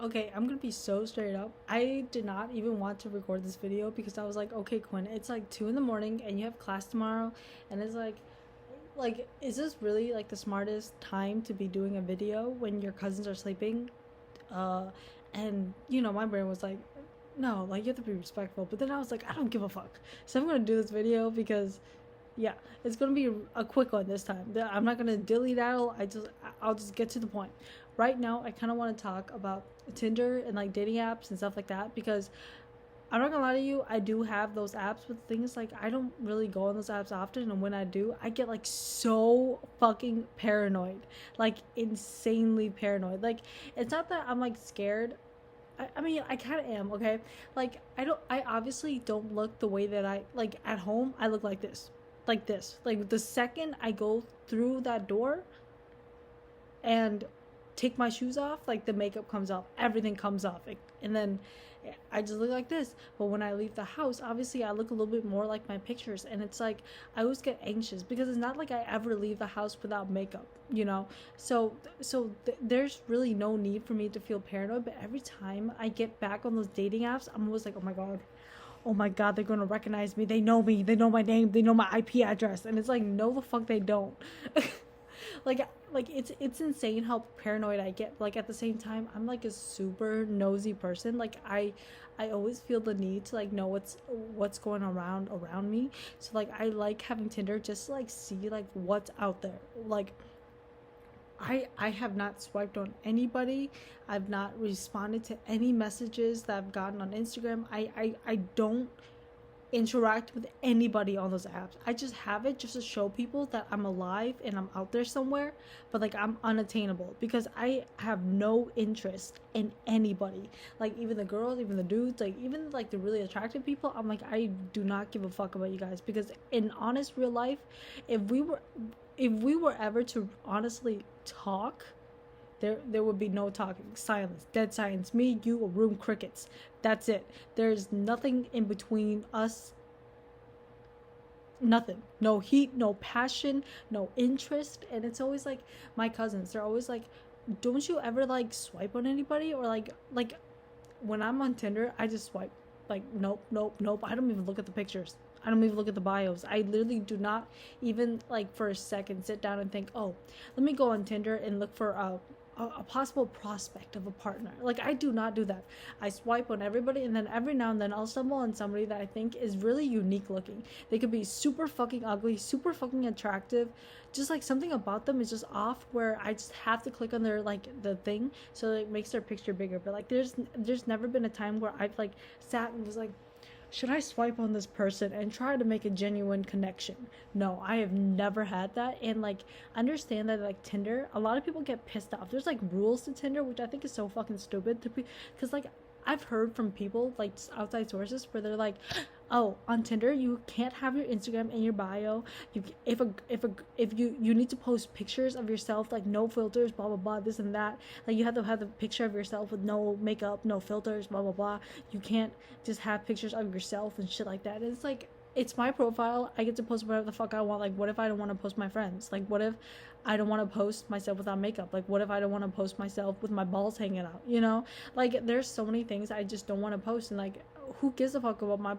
Okay, I'm gonna be so straight up. I did not even want to record this video because I was like, okay, Quinn, it's like 2 in the morning and you have class tomorrow, and it's like, is this really like the smartest time to be doing a video when your cousins are sleeping? Uh, and my brain was like, no, like you have to be respectful. But then I was like, I don't give a fuck. So I'm gonna do this video because yeah, it's gonna be a quick one this time. I'm not gonna dilly daddle. I'll just get to the point. Right now, I kind of want to talk about Tinder and like dating apps and stuff like that because I'm not gonna lie to you, I do have those apps, but things like I don't really go on those apps often, and when I do, I get like so fucking paranoid, like insanely paranoid. Like it's not that I'm like scared. I mean, I kind of am, okay? Like, I obviously don't look the way that I, like, at home, I look like this. Like this. Like, the second I go through that door and take my shoes off, like, the makeup comes off, everything comes off. And then I just look like this. But when I leave the house, obviously I look a little bit more like my pictures. And it's like, I always get anxious because it's not like I ever leave the house without makeup, you know? There's really no need for me to feel paranoid. But every time I get back on those dating apps, I'm always like, oh my god, they're gonna recognize me. They know me. They know my name. They know my IP address. And it's like, no, the fuck they don't. like it's insane how paranoid I get. Like at the same time, I'm like a super nosy person. Like I always feel the need to like know what's going around me. So like I like having Tinder just to like see like what's out there. Like I have not swiped on anybody. I've not responded to any messages that I've gotten on Instagram. I don't interact with anybody on those apps. I just have it just to show people that I'm alive and I'm out there somewhere, but like I'm unattainable because I have no interest in anybody. Like even the girls, even the dudes, like even like the really attractive people, I'm like I do not give a fuck about you guys because in honest real life, if we were if we were ever to honestly talk, there would be no talking. Silence. Dead silence. Me, you, a room, crickets. That's it. There's nothing in between us. Nothing. No heat, no passion, no interest. And it's always like my cousins, they're always like, don't you ever like swipe on anybody? Or like when I'm on Tinder, I just swipe. Like nope, nope, nope. I don't even look at the pictures. I don't even look at the bios. I literally do not even like for a second sit down and think, oh, let me go on Tinder and look for a possible prospect of a partner. Like I do not do that. I swipe on everybody, and then every now and then I'll stumble on somebody that I think is really unique looking. They could be super fucking ugly, super fucking attractive, just like something about them is just off where I just have to click on their like the thing so it makes their picture bigger. But like there's never been a time where I've like sat and was like, should I swipe on this person and try to make a genuine connection? No, I have never had that. And like, understand that like Tinder, a lot of people get pissed off. There's like rules to Tinder, which I think is so fucking stupid to be, because like I've heard from people like outside sources where they're like, oh, on Tinder you can't have your Instagram in your bio. You if you need to post pictures of yourself, like no filters, blah blah blah, this and that. Like you have to have the picture of yourself with no makeup, no filters, blah blah blah. You can't just have pictures of yourself and shit like that. And it's like, it's my profile. I get to post whatever the fuck I want. Like what if I don't want to post my friends? Like what if I don't want to post myself without makeup? Like what if I don't want to post myself with my balls hanging out, you know? Like there's so many things I just don't want to post. And like who gives a fuck about my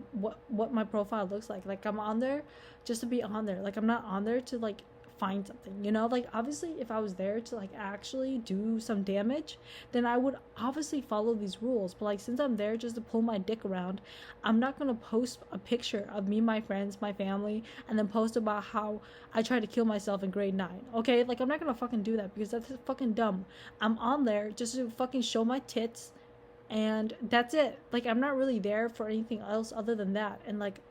what my profile looks like? Like I'm on there just to be on there. Like I'm not on there to like find something, you know? Like obviously if I was there to like actually do some damage, then I would obviously follow these rules. But like since I'm there just to pull my dick around, I'm not gonna post a picture of me, my friends, my family, and then post about how I tried to kill myself in grade 9. Okay, like I'm not gonna fucking do that because that's fucking dumb. I'm on there just to fucking show my tits, and that's it. Like I'm not really there for anything else other than that. And like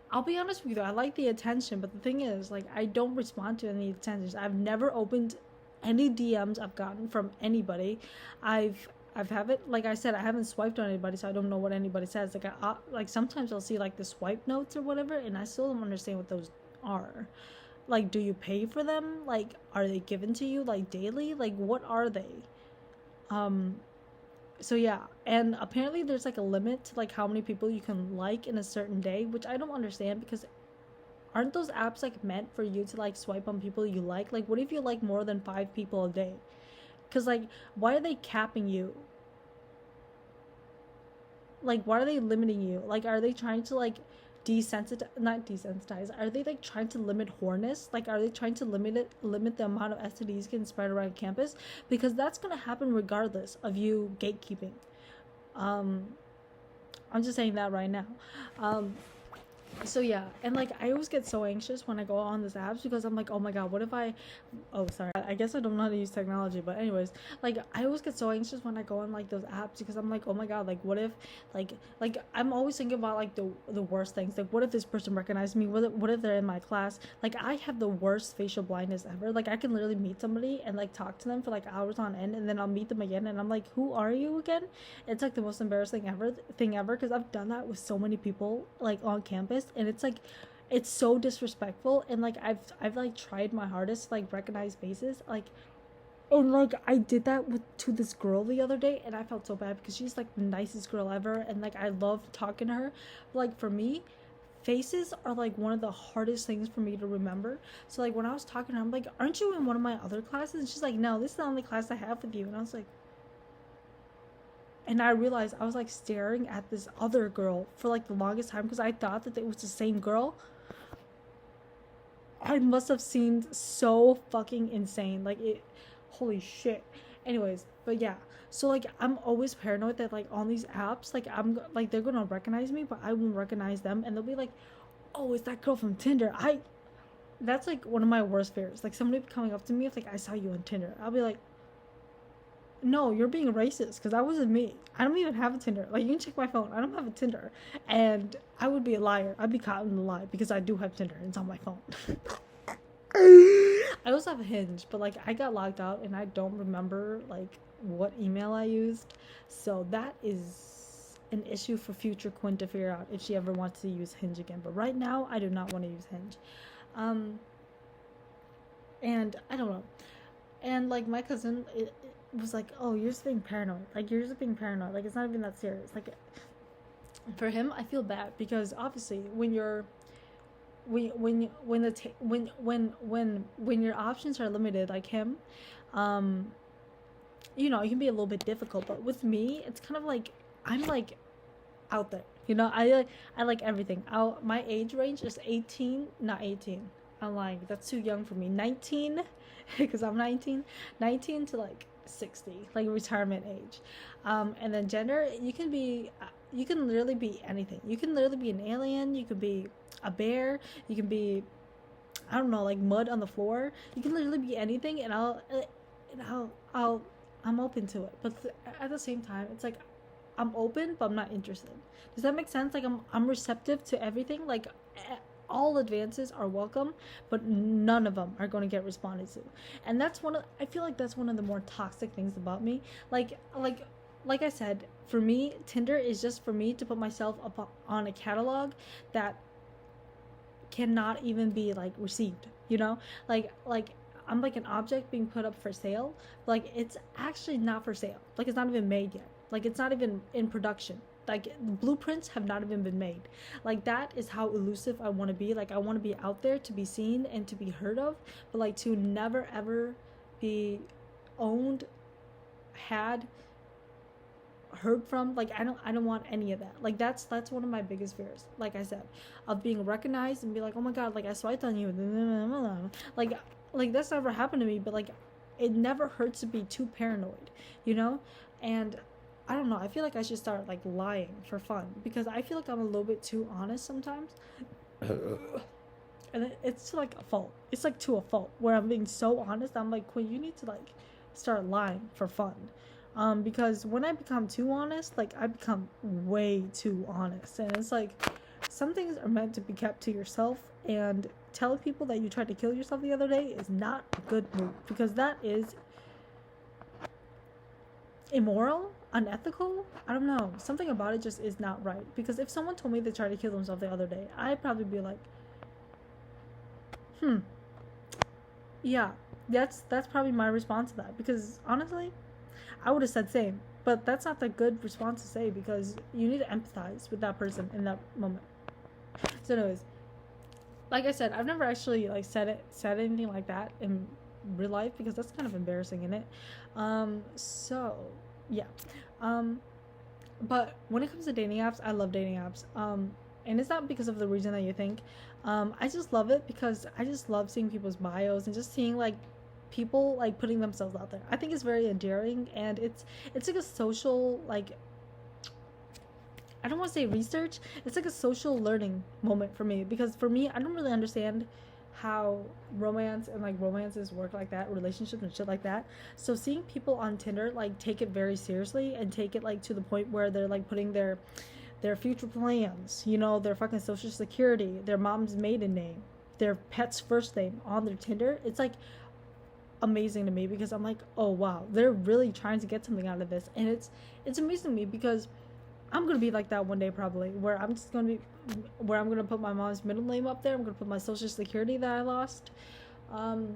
I'll be honest with you, I like the attention, but the thing is, like, I don't respond to any attentions. I've never opened any DMs I've gotten from anybody. I've haven't, like I said, I haven't swiped on anybody, so I don't know what anybody says. Like like sometimes I'll see like the swipe notes or whatever, and I still don't understand what those are. Like, do you pay for them? Like, are they given to you like daily? Like, what are they? Um, so yeah, and apparently there's like a limit to like how many people you can like in a certain day, which I don't understand because aren't those apps like meant for you to like swipe on people you like? Like what if you like more than 5 people a day? Because, like, why are they capping you? Like, why are they limiting you? Like, are they trying to, like, not desensitize, are they, like, trying to limit whoreness? Like, are they trying to limit the amount of STDs getting spread around campus? Because that's gonna happen regardless of you gatekeeping. um I'm just saying that right now. um so yeah, and like I always get so anxious when I go on these apps because I'm like, oh my god, what if I, oh sorry, I guess I don't know how to use technology, but anyways, like I always get so anxious when I go on like those apps because I'm like, oh my god, like what if, like I'm always thinking about like the worst things, like what if this person recognized me, what if they're in my class, like I have the worst facial blindness ever, like I can literally meet somebody and like talk to them for like hours on end and then I'll meet them again and I'm like, who are you again? It's like the most embarrassing thing ever because I've done that with so many people like on campus and it's like it's so disrespectful and like I've like tried my hardest to like recognize faces, like, and like I did that to this girl the other day and I felt so bad because she's like the nicest girl ever and like I love talking to her, but, like for me faces are like one of the hardest things for me to remember. So like when I was talking to her I'm like, aren't you in one of my other classes? And she's like, no, this is the only class I have with you. And I was like, and I realized I was like staring at this other girl for like the longest time because I thought that it was the same girl. I must have seemed so fucking insane. Like it, holy shit. Anyways, but yeah. So like I'm always paranoid that like on these apps, like I'm like they're gonna recognize me, but I won't recognize them, and they'll be like, "Oh, it's that girl from Tinder." That's like one of my worst fears. Like somebody coming up to me if like I saw you on Tinder, I'll be like, no, you're being racist because that wasn't me. I don't even have a Tinder. Like, you can check my phone. I don't have a Tinder. And I would be a liar. I'd be caught in the lie because I do have Tinder and it's on my phone. I also have a Hinge, but, like, I got logged out and I don't remember, like, what email I used. So that is an issue for future Quinn to figure out if she ever wants to use Hinge again. But right now, I do not want to use Hinge. And I don't know. And, like, my cousin... it was like, oh, you're just being paranoid. Like, you're just being paranoid. Like, it's not even that serious. Like, for him, I feel bad because obviously when you're when your options are limited, like him, you know, it can be a little bit difficult. But with me, it's kind of like I'm like out there. You know, I like everything. My age range is 18, not 18. I'm lying. That's too young for me. 19, because I'm 19 to like 60, like retirement age. And then gender, you can literally be anything. You can literally be an alien, you can be a bear, you can be, I don't know, like mud on the floor. You can literally be anything, and I'm open to it. But at the same time, it's like I'm open, but I'm not interested. Does that make sense? Like I'm receptive to everything. Like all advances are welcome, but none of them are going to get responded to. And I feel like that's one of the more toxic things about me. Like I said, for me, Tinder is just for me to put myself up on a catalog that cannot even be like received, you know? Like I'm like an object being put up for sale. Like it's actually not for sale. Like it's not even made yet. Like it's not even in production. Like blueprints have not even been made. Like that is how elusive I want to be. Like I want to be out there to be seen and to be heard of, but like to never ever be owned, heard from. Like I don't want any of that. Like that's one of my biggest fears, like I said, of being recognized and be like, oh my god, like I swiped on you. Like that's never happened to me, but like it never hurts to be too paranoid, you know? And I don't know, I feel like I should start like lying for fun because I feel like I'm a little bit too honest sometimes. And it's to like a fault. It's like to a fault where I'm being so honest. I'm like, Quinn, you need to like start lying for fun. Because when I become too honest, like I become way too honest. And it's like some things are meant to be kept to yourself, and telling people that you tried to kill yourself the other day is not a good move because that is immoral, unethical. I don't know, something about it just is not right. Because if someone told me they tried to kill themselves the other day, I'd probably be like, yeah, that's probably my response to that. Because honestly, I would have said same, but that's not the good response to say because you need to empathize with that person in that moment. So anyways, like I said, I've never actually like said anything like that in real life because that's kind of embarrassing, isn't it? So yeah. Um, but when it comes to dating apps, I love dating apps. And it's not because of the reason that you think. I just love it because I just love seeing people's bios and just seeing like people like putting themselves out there. I think it's very endearing, and it's like a social, like, I don't want to say research. It's like a social learning moment for me because for me, I don't really understand how romance and like romances work like that, relationships and shit like that. So seeing people on Tinder like take it very seriously and take it like to the point where they're like putting their future plans, you know, their fucking social security, their mom's maiden name, their pet's first name on their Tinder, it's like amazing to me because I'm like, oh wow, they're really trying to get something out of this, and it's amazing to me because I'm gonna be like that one day probably, where I'm gonna put my mom's middle name up there. I'm gonna put my social security that I lost, um,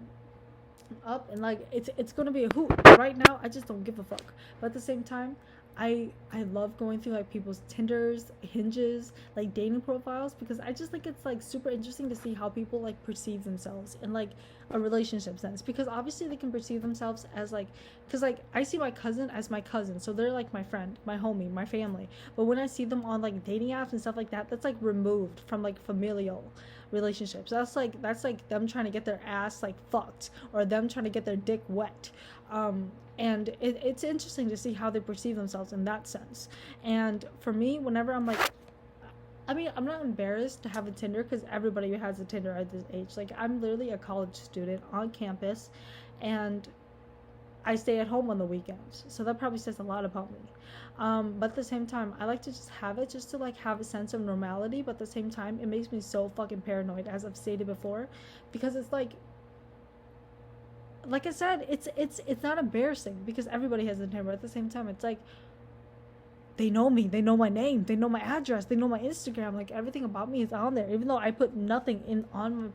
up, and like it's gonna be a hoot. Right now, I just don't give a fuck. But at the same time, I love going through like people's Tinders, Hinges, like dating profiles because I just think it's like super interesting to see how people like perceive themselves in like a relationship sense, because obviously they can perceive themselves as like, because like I see my cousin as my cousin, so they're like my friend, my homie, my family. But when I see them on like dating apps and stuff like that, that's like removed from like familial relationships. That's like them trying to get their ass like fucked, or them trying to get their dick wet. And it's interesting to see how they perceive themselves in that sense. And for me, whenever I'm like, I mean, I'm not embarrassed to have a Tinder because everybody has a Tinder at this age. Like, I'm literally a college student on campus, and I stay at home on the weekends, so that probably says a lot about me. But at the same time, I like to just have it just to like have a sense of normality. But at the same time, it makes me so fucking paranoid, as I've stated before, because it's like I said, it's not embarrassing because everybody has a Tinder. At the same time, it's like they know me, they know my name, they know my address, they know my Instagram. Like everything about me is on there, even though I put nothing in on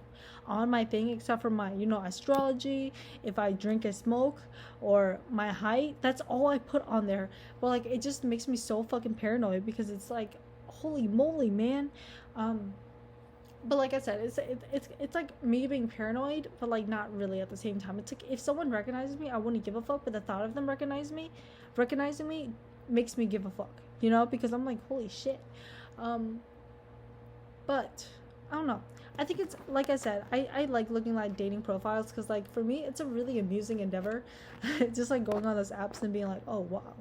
my thing except for my, you know, astrology, if I drink and smoke, or my height. That's all I put on there. But like it just makes me so fucking paranoid because it's like, holy moly, man. But like I said, it's like me being paranoid, but like not really at the same time. It's like if someone recognizes me, I wouldn't give a fuck, but the thought of them recognizing me makes me give a fuck, you know, because I'm like, holy shit. But I don't know. I think it's like I said, I like looking at dating profiles because like for me it's a really amusing endeavor. Just like going on those apps and being like, oh wow,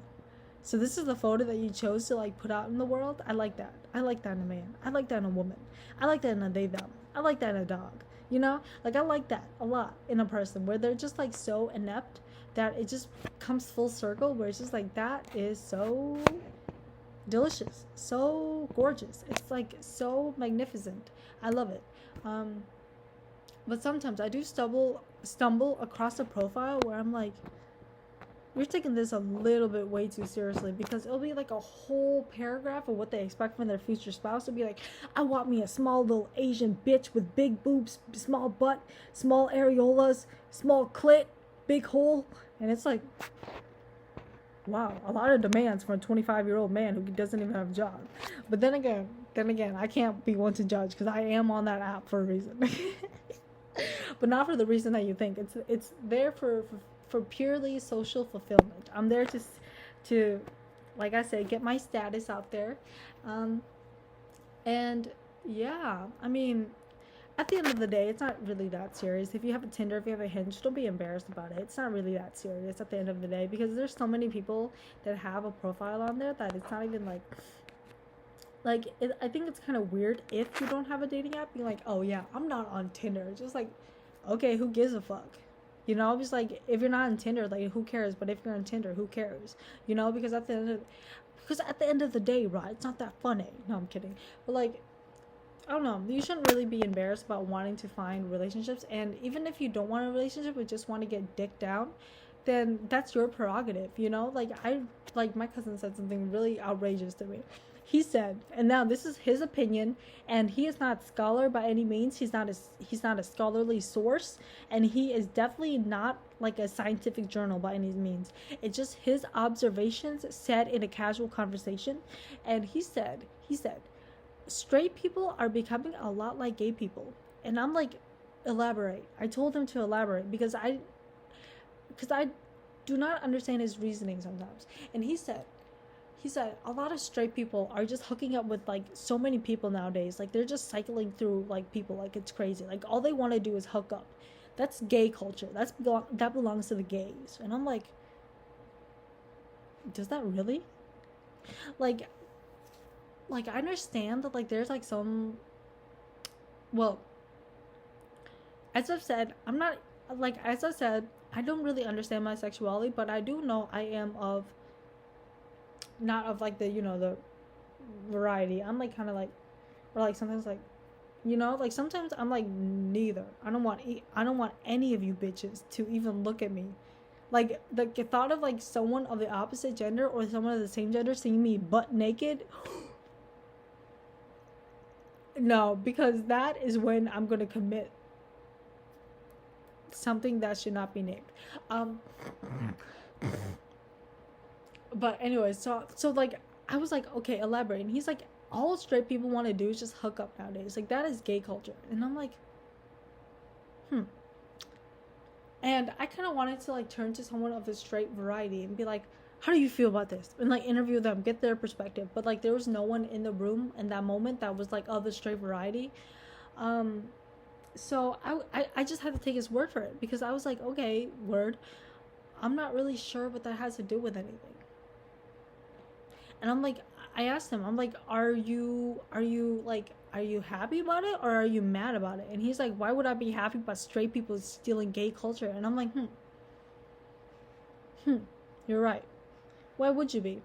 so this is the photo that you chose to like put out in the world. I like that. I like that in a man. I like that in a woman. I like that in a they them. I like that in a dog. You know? Like I like that a lot in a person where they're just like so inept that it just comes full circle, where it's just like that is so delicious, so gorgeous. It's like so magnificent. I love it. Um but sometimes I do stumble across a profile where I'm like, you're taking this a little bit way too seriously, because it'll be like a whole paragraph of what they expect from their future spouse. It'll be like, I want me a small little Asian bitch with big boobs, small butt, small areolas, small clit, big hole. And it's like, wow, a lot of demands for a 25-year-old man who doesn't even have a job. But then again, I can't be one to judge because I am on that app for a reason. But not for the reason that you think. It's there for purely social fulfillment. I'm there to like I said, get my status out there. And yeah, I mean, at the end of the day, it's not really that serious. If you have a Tinder, if you have a Hinge, don't be embarrassed about it. It's not really that serious at the end of the day, because there's so many people that have a profile on there that it's not even I think it's kind of weird if you don't have a dating app. You're like, oh yeah, I'm not on Tinder. It's just like, okay, who gives a fuck? You know, just like if you're not on Tinder, like who cares? But if you're on Tinder, who cares? You know, because at the end of the day, right? It's not that funny. No, I'm kidding. But like, I don't know. You shouldn't really be embarrassed about wanting to find relationships. And even if you don't want a relationship but just want to get dick down, then that's your prerogative. You know, like my cousin said something really outrageous to me. He said, and now this is his opinion, and he is not a scholar by any means. He's not a scholarly source, and he is definitely not like a scientific journal by any means. It's just his observations said in a casual conversation. And he said, straight people are becoming a lot like gay people. And I'm like, elaborate. I told him to elaborate because because I do not understand his reasoning sometimes. And he said a lot of straight people are just hooking up with like so many people nowadays. Like they're just cycling through like people like it's crazy. Like all they want to do is hook up. That's gay culture. That belongs to the gays. And I'm like, does that really? Like I understand that like there's like some, well, as I've said, I'm not like as I said, I don't really understand my sexuality, but I do know I am of not of like the the variety. I'm like kind of like, or like sometimes like, like sometimes I'm like neither. I don't want any of you bitches to even look at me. Like the thought of like someone of the opposite gender or someone of the same gender seeing me butt naked. No, because that is when I'm gonna commit something that should not be named. Um, but anyways, so like I was like, okay, elaborate. And he's like, all straight people want to do is just hook up nowadays. Like that is gay culture. And I'm like, And I kind of wanted to like turn to someone of the straight variety and be like, how do you feel about this? And like interview them, get their perspective. But like there was no one in the room in that moment that was like of the straight variety. So I just had to take his word for it because I was like, okay, word. I'm not really sure what that has to do with anything. And I'm like, I asked him, I'm like, are you happy about it or are you mad about it? And he's like, why would I be happy about straight people stealing gay culture? And I'm like, you're right. Why would you be?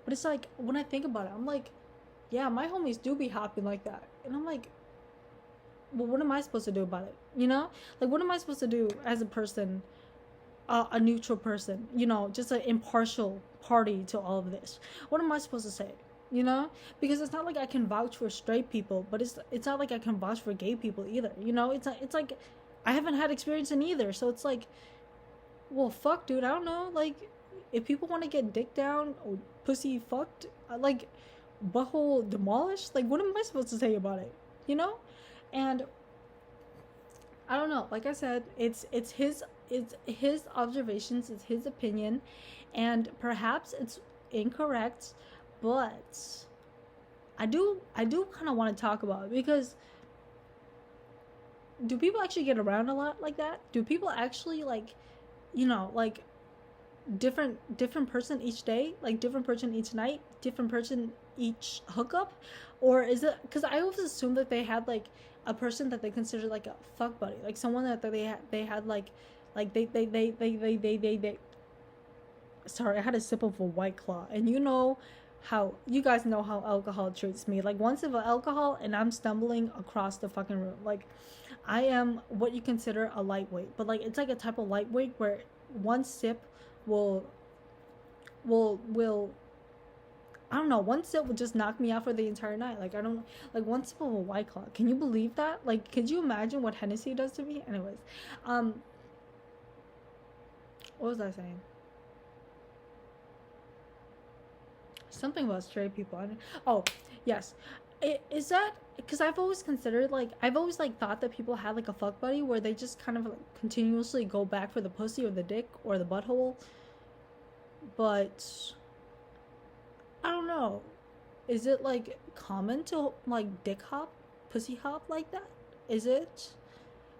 But it's like, when I think about it, I'm like, yeah, my homies do be hopping like that. And I'm like, well, what am I supposed to do about it? Like, what am I supposed to do as a person, a neutral person, just an impartial party to all of this? What am I supposed to say? Because it's not like I can vouch for straight people, but it's not like I can vouch for gay people either. It's like I haven't had experience in either, so it's like, well, fuck, dude, I don't know. Like, if people want to get dick down or pussy fucked, like butthole demolished, like what am I supposed to say about it? And I don't know. Like I said, it's his observations, it's his opinion, and perhaps it's incorrect, but I do kind of want to talk about it because do people actually get around a lot like that? Do people actually like different person each day, like different person each night, different person each hookup? Or is it, because I always assumed that they had like a person that they consider like a fuck buddy, like someone that they had like they sorry, I had a sip of a White Claw, and you guys know how alcohol treats me. Like one sip of alcohol and I'm stumbling across the fucking room. Like I am what you consider a lightweight, but like it's like a type of lightweight where one sip will I don't know, one sip would just knock me out for the entire night. Like I don't, like one sip of a White Claw. Can you believe that? Like, could you imagine what Hennessy does to me? Anyways, what was I saying? Something about straight people. Oh, yes. Is that because I've always considered, like, I've always like thought that people had like a fuck buddy where they just kind of like continuously go back for the pussy or the dick or the butthole. But I don't know. Is it like common to like dick hop, pussy hop like that? Is it?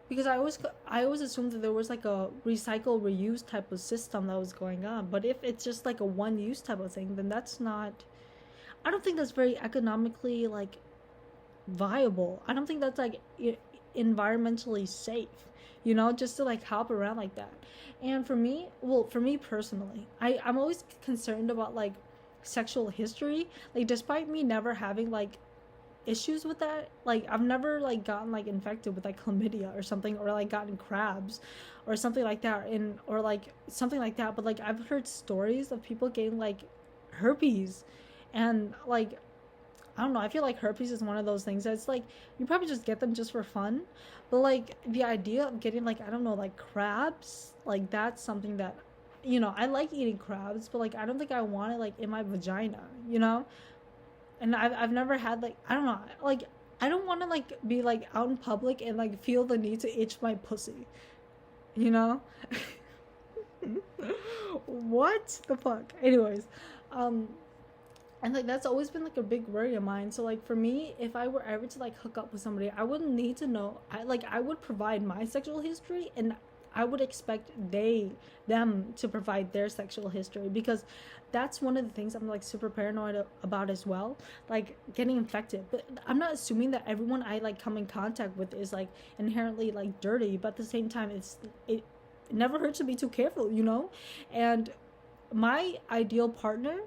Because I always assumed that there was like a recycle reuse type of system that was going on. But if it's just like a one use type of thing, then that's not. I don't think that's very economically like viable. I don't think that's like environmentally safe. Just to like hop around like that. And for me personally, I'm always concerned about like sexual history. Like despite me never having like issues with that, like I've never like gotten like infected with like chlamydia or something, or like gotten crabs or something like that, or like something like that. But like I've heard stories of people getting like herpes, and like I don't know, I feel like herpes is one of those things that's like you probably just get them just for fun, but like the idea of getting like, I don't know, like crabs, like that's something that I like eating crabs, but like I don't think I want it like in my vagina, and I've never had like, I don't know, like I don't want to like be like out in public and like feel the need to itch my pussy, you know? What the fuck? Anyways, um, and like that's always been like a big worry of mine. So like for me, if I were ever to like hook up with somebody, I wouldn't need to know. I would provide my sexual history, and I would expect them to provide their sexual history, because that's one of the things I'm like super paranoid about as well, like getting infected. But I'm not assuming that everyone I like come in contact with is like inherently like dirty, but at the same time, it never hurts to be too careful, you know? And my ideal partner,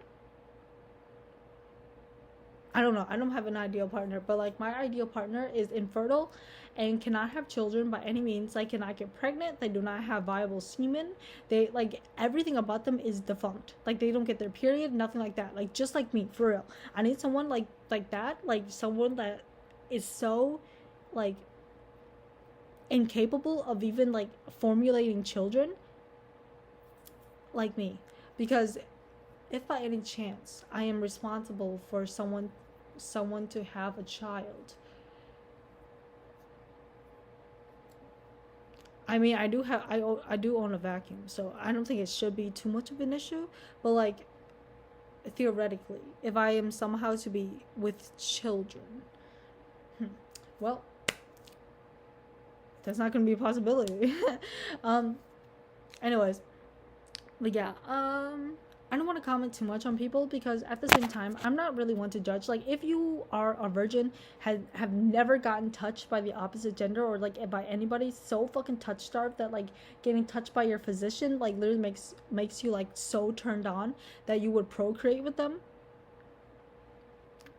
I don't know. I don't have an ideal partner, but like my ideal partner is infertile and cannot have children by any means. Like cannot get pregnant. They do not have viable semen. They like everything about them is defunct. Like they don't get their period, nothing like that. Like just like me, for real. I need someone like that, like someone that is so like incapable of even like formulating children like me. Because if by any chance I am responsible for someone to have a child, I mean I do own a vacuum, so I don't think it should be too much of an issue. But like theoretically, if I am somehow to be with children, well, that's not going to be a possibility. um anyways, but yeah, I don't want to comment too much on people, because at the same time, I'm not really one to judge. Like, if you are a virgin, have never gotten touched by the opposite gender, or like by anybody, so fucking touch starved that like getting touched by your physician like literally makes you like so turned on that you would procreate with them,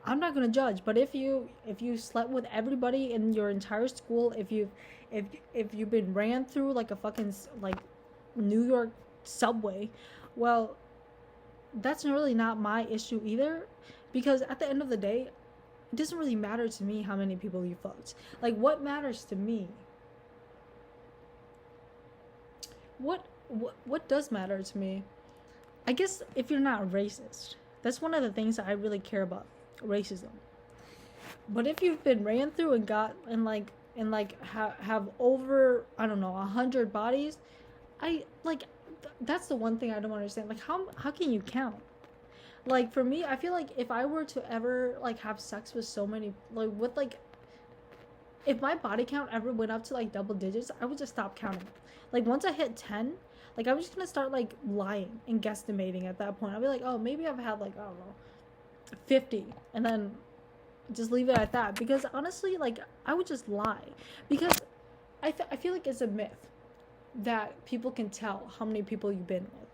I'm not gonna judge. But if you slept with everybody in your entire school, if you've been ran through like a fucking like New York subway, well, that's really not my issue either, because at the end of the day, it doesn't really matter to me how many people you fucked. Like, what matters to me, what does matter to me, I guess, if you're not racist. That's one of the things that I really care about, racism. But if you've been ran through and got have over, I don't know, 100 bodies, I like, that's the one thing I don't understand. Like, how can you count? Like, for me, I feel like if I were to ever like have sex with so many, like with like, if my body count ever went up to like double digits, I would just stop counting. Like, once I hit 10, like I'm just gonna start like lying and guesstimating at that point. I'll be like, oh, maybe I've had like, I don't know, 50, and then just leave it at that. Because honestly, like, I would just lie, because I feel like it's a myth that people can tell how many people you've been with,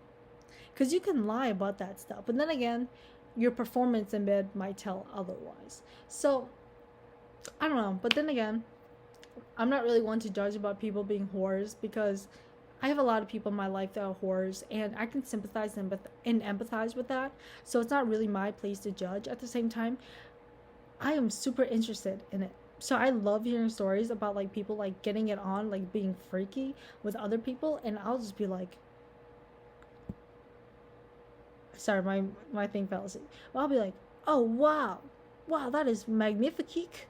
because you can lie about that stuff, but then again, your performance in bed might tell otherwise. So I don't know. But then again, I'm not really one to judge about people being whores, because I have a lot of people in my life that are whores, and I can sympathize and empathize with that. So it's not really my place to judge. At the same time, I am super interested in it. So I love hearing stories about like people like getting it on, like being freaky with other people, and I'll just be like, sorry, my thing fell asleep. But I'll be like, oh wow, that is magnifique.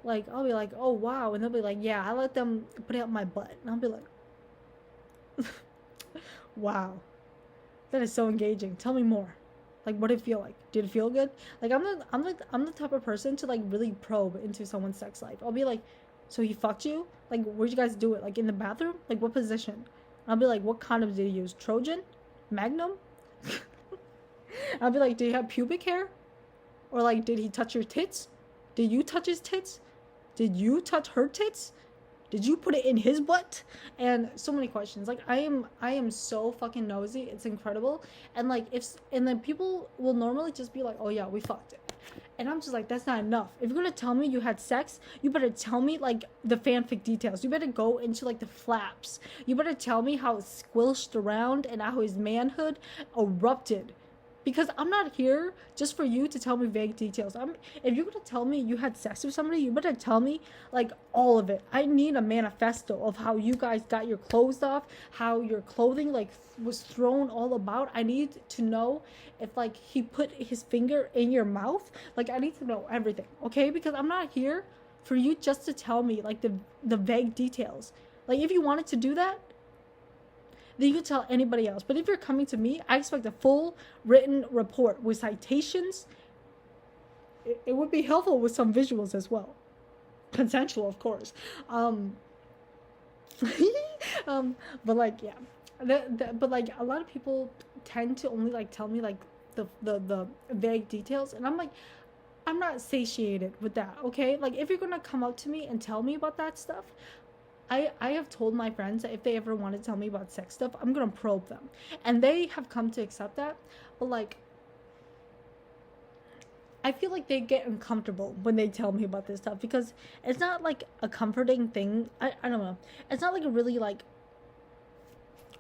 Like, I'll be like, oh wow, and they'll be like, yeah, I let them put it up my butt, and I'll be like, wow, that is so engaging. Tell me more. Like, what did it feel like? Did it feel good? Like, I'm the type of person to like really probe into someone's sex life. I'll be like, so he fucked you? Like, where'd you guys do it? Like, in the bathroom? Like, what position? I'll be like, what condoms did he use? Trojan? Magnum? I'll be like, did he have pubic hair? Or like, did he touch your tits? Did you touch his tits? Did you touch her tits? Did you put it in his butt? And so many questions. Like, I am so fucking nosy. It's incredible. And like, and then people will normally just be like, oh yeah, we fucked it. And I'm just like, that's not enough. If you're gonna tell me you had sex, you better tell me like the fanfic details. You better go into like the flaps. You better tell me how it squished around and how his manhood erupted. Because I'm not here just for you to tell me vague details. If you're gonna tell me you had sex with somebody, you better tell me like all of it. I need a manifesto of how you guys got your clothes off, how your clothing like was thrown all about. I need to know if like he put his finger in your mouth. Like, I need to know everything, okay? Because I'm not here for you just to tell me like the vague details. Like, if you wanted to do that, then you can tell anybody else. But if you're coming to me, I expect a full written report with citations. It would be helpful with some visuals as well. Consensual, of course. But like, yeah. But like, a lot of people tend to only like tell me like the vague details, and I'm like, I'm not satiated with that. Okay, like, if you're gonna come up to me and tell me about that stuff, I have told my friends that if they ever want to tell me about sex stuff, I'm gonna probe them, and they have come to accept that. But like, I feel like they get uncomfortable when they tell me about this stuff, because it's not like a comforting thing. I don't know. It's not like a really like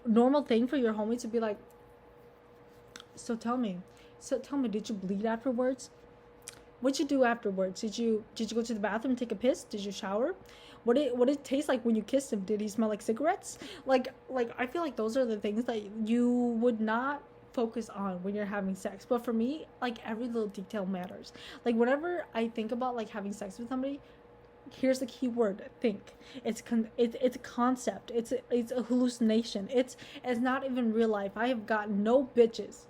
normal thing for your homie to be like, so tell me, did you bleed afterwards? What'd you do afterwards? Did you go to the bathroom, take a piss? Did you shower? What it taste like when you kissed him? Did he smell like cigarettes? Like I feel like those are the things that you would not focus on when you're having sex. But for me, like, every little detail matters. Like, whenever I think about like having sex with somebody, here's the key word: think. It's a concept. It's a hallucination. It's not even real life. I have got no bitches.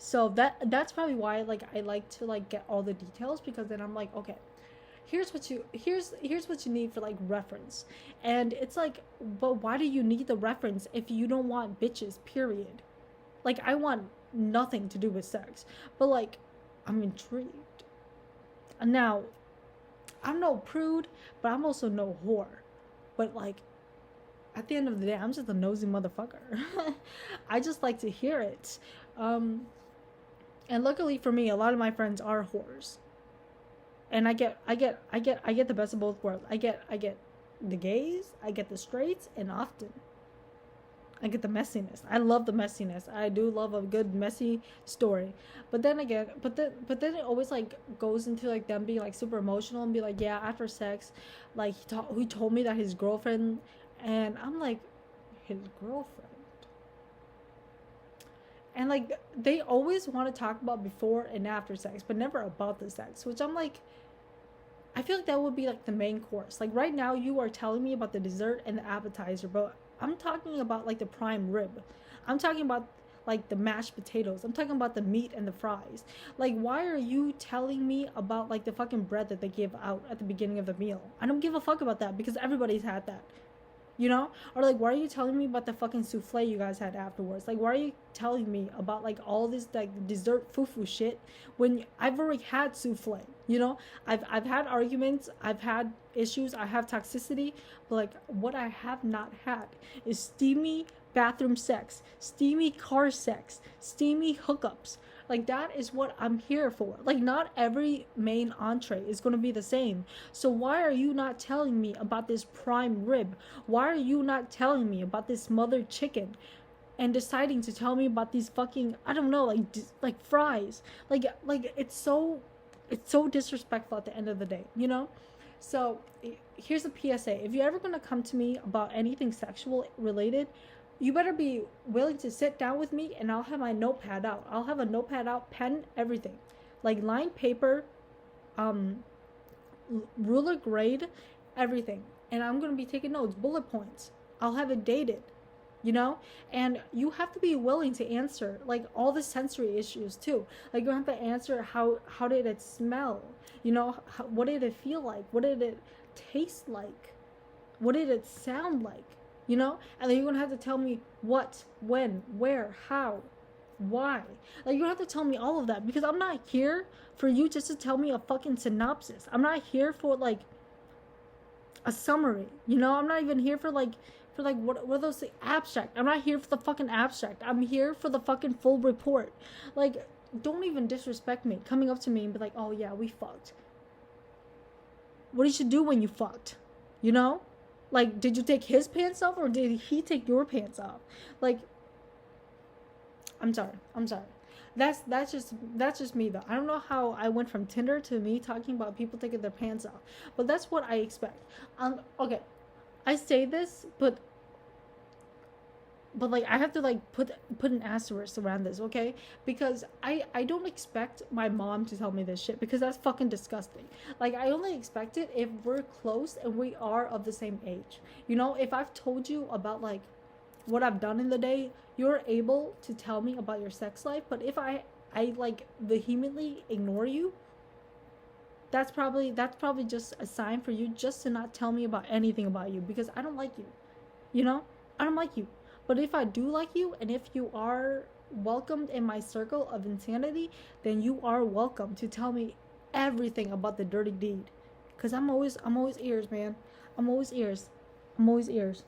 So that's probably why like I like to like get all the details, because then I'm like, okay, here's what you need for like reference. And it's like, but why do you need the reference if you don't want bitches, period? Like, I want nothing to do with sex, but like, I'm intrigued. And now, I'm no prude, but I'm also no whore. But like, at the end of the day, I'm just a nosy motherfucker. I just like to hear it. And luckily for me, a lot of my friends are whores. And I get the best of both worlds. I get the gays, I get the straights, and often I get the messiness. I love the messiness. I do love a good messy story. But then again, but then it always like goes into like them being like super emotional and be like, yeah, after sex, like he told me that his girlfriend, and I'm like, his girlfriend. And like, they always want to talk about before and after sex, but never about the sex, which I'm like, I feel like that would be like the main course. Like, right now you are telling me about the dessert and the appetizer, but I'm talking about like the prime rib. I'm talking about like the mashed potatoes. I'm talking about the meat and the fries. Like, why are you telling me about like the fucking bread that they give out at the beginning of the meal? I don't give a fuck about that, because everybody's had that. You know? Or like, why are you telling me about the fucking souffle you guys had afterwards? Like, why are you telling me about like all this like dessert foo-foo shit when I've already had souffle? You know? I've had arguments, I've had issues, I have toxicity, but like, what I have not had is steamy bathroom sex, steamy car sex, steamy hookups. Like, that is what I'm here for. Like, not every main entree is going to be the same. So why are you not telling me about this prime rib? Why are you not telling me about this smothered chicken? And deciding to tell me about these fucking, I don't know, like fries. Like it's so disrespectful at the end of the day, you know? So here's a PSA. If you're ever going to come to me about anything sexual related, you better be willing to sit down with me, and I'll have my notepad out. I'll have a notepad out, pen, everything. Like lined paper, ruler grade, everything. And I'm going to be taking notes, bullet points. I'll have it dated, you know? And you have to be willing to answer like all the sensory issues too. Like, you have to answer how did it smell? You know, what did it feel like? What did it taste like? What did it sound like? You know? And then you're going to have to tell me what, when, where, how, why. Like, you have to tell me all of that, because I'm not here for you just to tell me a fucking synopsis. I'm not here for like a summary. You know? I'm not even here for like what are those things? Abstract. I'm not here for the fucking abstract. I'm here for the fucking full report. Like, don't even disrespect me coming up to me and be like, oh yeah, we fucked. What did you do when you fucked? You know? Like, did you take his pants off, or did he take your pants off? Like, I'm sorry. That's just me though. I don't know how I went from Tinder to me talking about people taking their pants off, but that's what I expect. Okay, I say this, but but like I have to like put an asterisk around this, okay? Because I don't expect my mom to tell me this shit because that's fucking disgusting. Like I only expect it if we're close and we are of the same age. You know, if I've told you about like what I've done in the day, you're able to tell me about your sex life. But if I like vehemently ignore you, that's probably just a sign for you just to not tell me about anything about you because I don't like you. You know, I don't like you. But if I do like you, and if you are welcomed in my circle of insanity, then you are welcome to tell me everything about the dirty deed. Cause I'm always ears, man. I'm always ears. I'm always ears.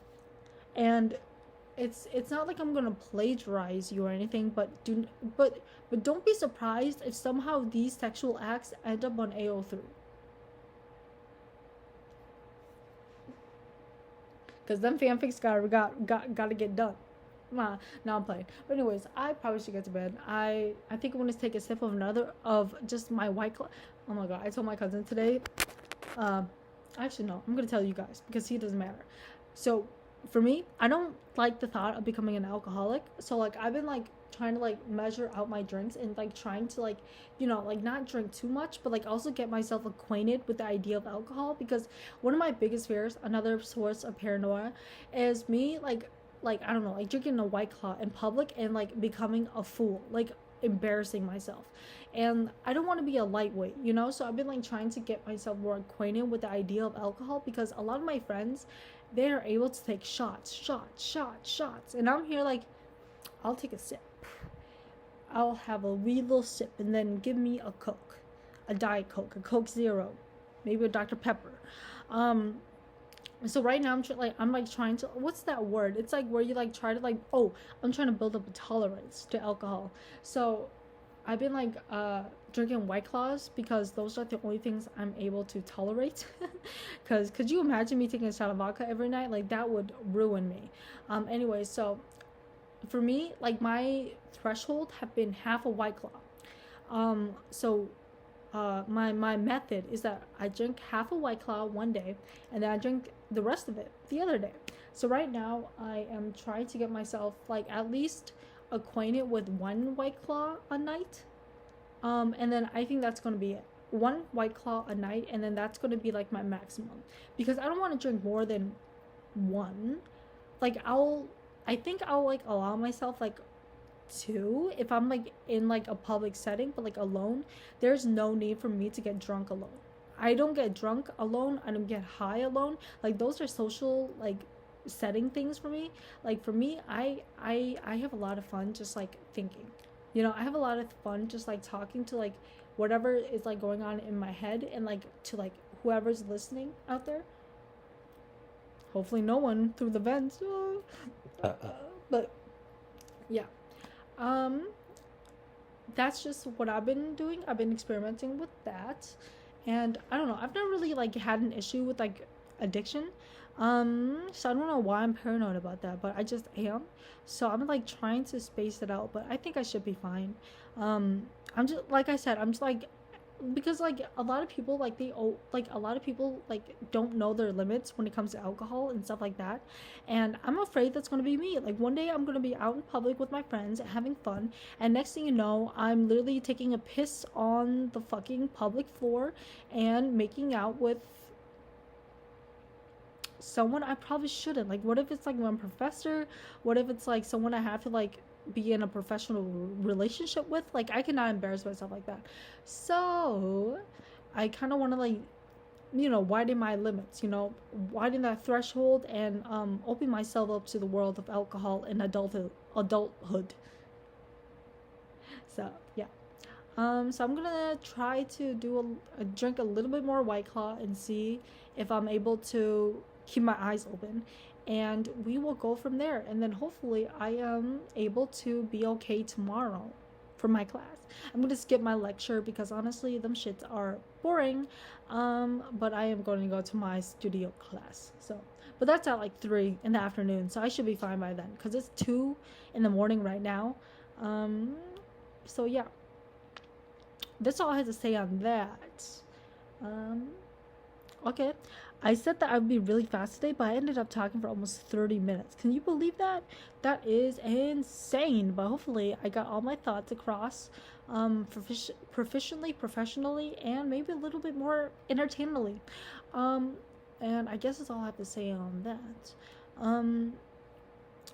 And it's not like I'm gonna plagiarize you or anything, but don't be surprised if somehow these sexual acts end up on AO3. Cause them fanfics gotta get done. Nah, now I'm playing. But anyways, I probably should get to bed. I think I'm gonna take a sip of another of just my white claw. Oh my god, I told my cousin today. Um, actually no, I'm gonna tell you guys because he doesn't matter. So for me, I don't like the thought of becoming an alcoholic. So like I've been like trying to like measure out my drinks and like trying to like like not drink too much but like also get myself acquainted with the idea of alcohol because one of my biggest fears, another source of paranoia, is me like I don't know, like drinking a white claw in public and like becoming a fool, like embarrassing myself. And I don't want to be a lightweight, so I've been like trying to get myself more acquainted with the idea of alcohol because a lot of my friends, they're able to take shots, and I'm here like I'll take a sip, I'll have a wee little sip, and then give me a Coke, a Diet Coke, a Coke Zero, maybe a Dr. Pepper. um so right now I'm like trying to, what's that word, it's like where you like try to like, oh, I'm trying to build up a tolerance to alcohol. So I've been like drinking White Claws because those are the only things I'm able to tolerate. Because could you imagine me taking a shot of vodka every night? Like that would ruin me. Anyway, so for me, like my threshold have been half a White Claw. So my method is that I drink half a White Claw one day, and then I drink the rest of it the other day. So right now I am trying to get myself like at least acquainted with one White Claw a night. And then I think that's gonna be it. One White Claw a night, and then that's gonna be like my maximum because I don't want to drink more than one. Like I think I'll like allow myself like two if I'm like in like a public setting, but like alone, there's no need for me to get drunk alone. I don't get drunk alone. I don't get high alone. Like those are social like setting things for me. Like for me, I have a lot of fun just like thinking. I have a lot of fun just like talking to like whatever is like going on in my head and like to like whoever's listening out there. Hopefully no one through the vents. But yeah. Um that's just what I've been doing. I've been experimenting with that. And I don't know, I've never really like had an issue with like addiction. So I don't know why I'm paranoid about that, but I just am. So I'm like trying to space it out, but I think I should be fine. I'm just like I said, I'm just like because like a lot of people like like a lot of people like don't know their limits when it comes to alcohol and stuff like that, and I'm afraid that's going to be me. Like one day I'm going to be out in public with my friends having fun, and next thing you know I'm literally taking a piss on the fucking public floor and making out with someone I probably shouldn't. Like what if it's like my professor? What if it's like someone I have to like be in a professional relationship with? Like I cannot embarrass myself like that. So I kind of want to like widen my limits, widen that threshold, and open myself up to the world of alcohol and adulthood. So yeah. So I'm gonna try to drink a little bit more White Claw and see if I'm able to keep my eyes open, and we will go from there. And then hopefully I am able to be okay tomorrow for my class. I'm gonna skip my lecture because honestly them shits are boring. But I am going to go to my studio class. So but that's at like 3 in the afternoon, so I should be fine by then because it's 2 in the morning right now. So yeah, that's all I had to say on that. Okay. I said that I would be really fast today, but I ended up talking for almost 30 minutes. Can you believe that? That is insane. But hopefully, I got all my thoughts across proficiently, professionally, and maybe a little bit more entertainingly. Um, and I guess that's all I have to say on that. Um,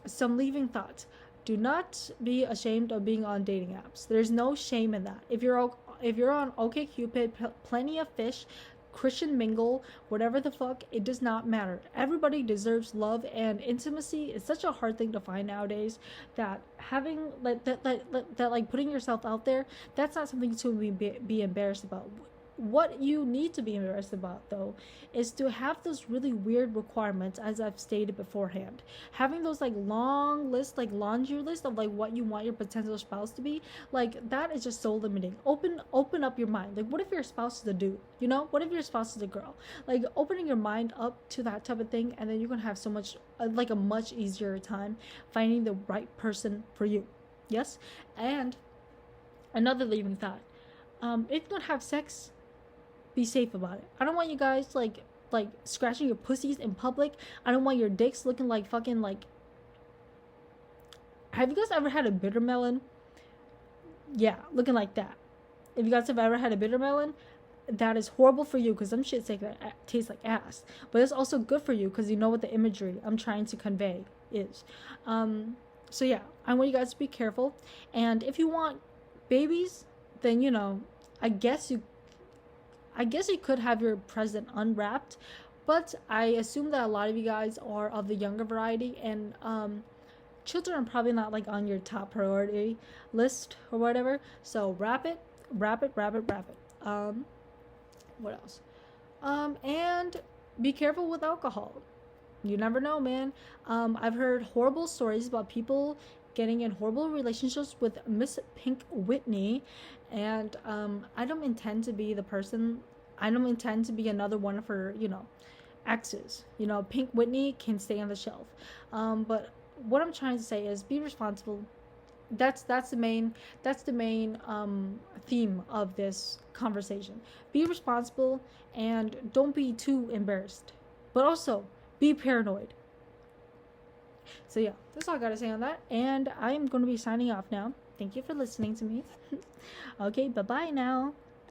some leaving thoughts. Do not be ashamed of being on dating apps. There's no shame in that. If you're on OkCupid, plenty of fish, Christian Mingle, whatever the fuck, it does not matter. Everybody deserves love, and intimacy is such a hard thing to find nowadays that having like putting yourself out there, that's not something to be embarrassed about. What you need to be embarrassed about, though, is to have those really weird requirements, as I've stated beforehand. Having those like long list, like laundry list of like what you want your potential spouse to be, like that is just so limiting. Open up your mind. Like, what if your spouse is a dude? You know, what if your spouse is a girl? Like, opening your mind up to that type of thing, and then you're gonna have so much, like a much easier time finding the right person for you. Yes, and another leaving thought. If you don't have sex, be safe about it. I don't want you guys like scratching your pussies in public. I don't want your dicks looking like fucking like. Have you guys ever had a bitter melon? Yeah, looking like that. If you guys have ever had a bitter melon, that is horrible for you because some shit tastes like ass. But it's also good for you because you know what the imagery I'm trying to convey is. So yeah, I want you guys to be careful. And if you want babies, then I guess you could have your present unwrapped, but I assume that a lot of you guys are of the younger variety, and children are probably not like on your top priority list or whatever. So wrap it. What else? And be careful with alcohol. You never know, man. I've heard horrible stories about people getting in horrible relationships with Miss Pink Whitney, and I don't intend to be the person. I don't intend to be another one of her, exes. Pink Whitney can stay on the shelf. But what I'm trying to say is be responsible. That's the main theme of this conversation. Be responsible and don't be too embarrassed, but also be paranoid. So yeah, that's all I gotta say on that, and I'm gonna be signing off now. Thank you for listening to me. Okay, bye bye now.